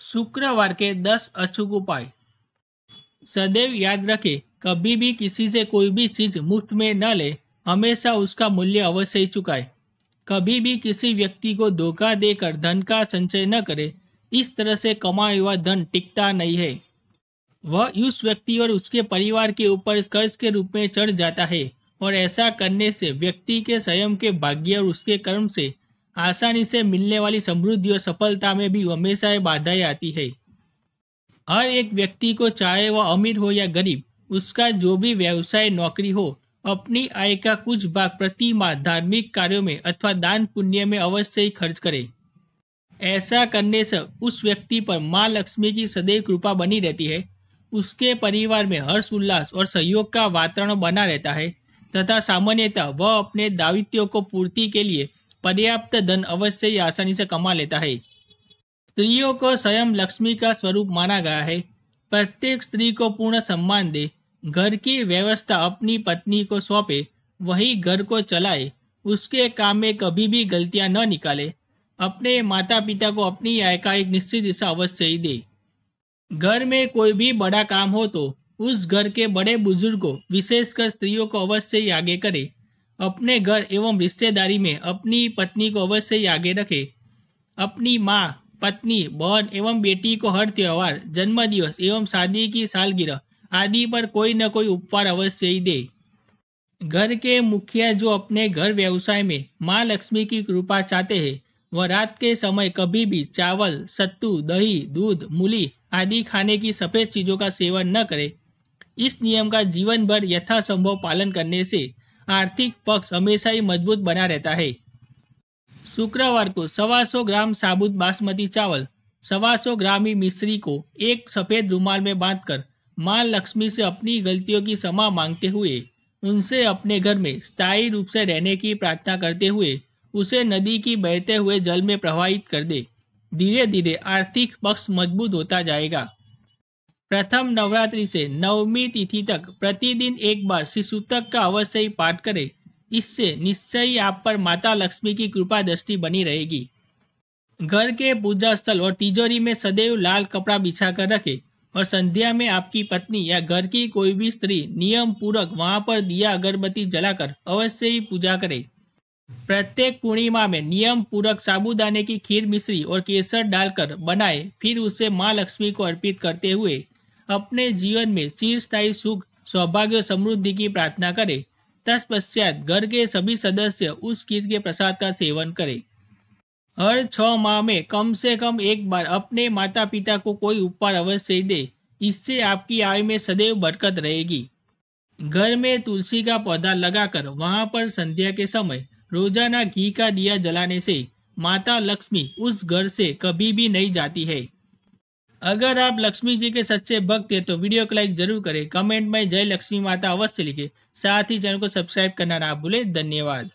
शुक्रवार के 10 अचूक उपाय। सदैव याद रखें, कभी भी किसी से कोई भी चीज मुफ्त में न ले, हमेशा उसका मूल्य अवश्य ही चुकाए। कभी भी किसी व्यक्ति को धोखा देकर धन का संचय न करे, इस तरह से कमाया हुआ धन टिकता नहीं है। वह उस व्यक्ति और उसके परिवार के ऊपर कर्ज के रूप में चढ़ जाता है और ऐसा करने से व्यक्ति के स्वयं के भाग्य और उसके कर्म से आसानी से मिलने वाली समृद्धि और सफलता में भी हमेशा बाधाएं आती है। हर एक व्यक्ति को, चाहे वह अमीर हो या गरीब, उसका जो भी व्यवसाय नौकरी हो, अपनी आय का कुछ भाग प्रति माह धार्मिक कार्यों में अथवा दान पुण्य में अवश्य ही खर्च करे। ऐसा करने से उस व्यक्ति पर माँ लक्ष्मी की सदैव कृपा बनी रहती है, उसके परिवार में हर्ष उल्लास और सहयोग का वातावरण बना रहता है तथा सामान्यतः वह अपने दायित्वों को पूर्ति के लिए पर्याप्त धन अवश्य ही आसानी से कमा लेता है। स्त्रियों को स्वयं लक्ष्मी का स्वरूप माना गया है। प्रत्येक स्त्री को पूर्ण सम्मान दे, घर की व्यवस्था अपनी पत्नी को सौंपे, वही घर को चलाए, उसके काम में कभी भी गलतियां न निकाले, अपने माता पिता को अपनी आय का एक निश्चित हिस्सा अवश्य ही दे। घर में कोई भी बड़ा काम हो तो उस घर के बड़े बुजुर्गों, विशेषकर स्त्रियों को अवश्य ही आगे करे। अपने घर एवं रिश्तेदारी में अपनी पत्नी को अवश्य ही आगे रखे। अपनी माँ, पत्नी, बहन एवं बेटी को हर त्योहार, जन्मदिवस एवं शादी की सालगिरह आदि पर कोई न कोई उपहार अवश्य ही दे। घर के मुखिया जो अपने घर व्यवसाय में माँ लक्ष्मी की कृपा चाहते हैं, वह रात के समय कभी भी चावल, सत्तू, दही, दूध, मूली आदि खाने की सफेद चीजों का सेवन न करे। इस नियम का जीवन भर यथासंभव पालन करने से आर्थिक पक्ष हमेशा ही मजबूत बना रहता है। शुक्रवार को 125 ग्राम साबुत बासमती चावल, 125 ग्राम ही मिश्री को एक सफेद रुमाल में बांधकर मां लक्ष्मी से अपनी गलतियों की क्षमा मांगते हुए, उनसे अपने घर में स्थायी रूप से रहने की प्रार्थना करते हुए उसे नदी की बहते हुए जल में प्रवाहित कर दे। धीरे धीरे आर्थिक पक्ष मजबूत होता जाएगा। प्रथम नवरात्रि से नवमी तिथि तक प्रतिदिन एक बार श्री सूतक का अवश्य ही पाठ करें। इससे निश्चय ही आप पर माता लक्ष्मी की कृपा दृष्टि बनी रहेगी। घर के पूजा स्थल और तिजोरी में सदैव लाल कपड़ा बिछाकर रखें और संध्या में आपकी पत्नी या घर की कोई भी स्त्री नियम पूर्वक वहां पर दिया अगरबत्ती जलाकर अवश्य ही पूजा करे। प्रत्येक पूर्णिमा में नियम पूर्वक साबूदाने की खीर, मिश्री और केसर डालकर बनाए, फिर उसे माँ लक्ष्मी को अर्पित करते हुए अपने जीवन में चिरस्थायी सुख, सौभाग्य और समृद्धि की प्रार्थना करें। तत्पश्चात घर के सभी सदस्य उस खीर के प्रसाद का सेवन करें। हर 6 माह में कम से कम एक बार अपने माता पिता को कोई उपहार अवश्य ही दे। इससे आपकी आय में सदैव बरकत रहेगी। घर में तुलसी का पौधा लगाकर वहां पर संध्या के समय रोजाना घी का दिया जलाने से माता लक्ष्मी उस घर से कभी भी नहीं जाती है। अगर आप लक्ष्मी जी के सच्चे भक्त हैं तो वीडियो को लाइक जरूर करें, कमेंट में जय लक्ष्मी माता अवश्य लिखें, साथ ही चैनल को सब्सक्राइब करना ना भूलें। धन्यवाद।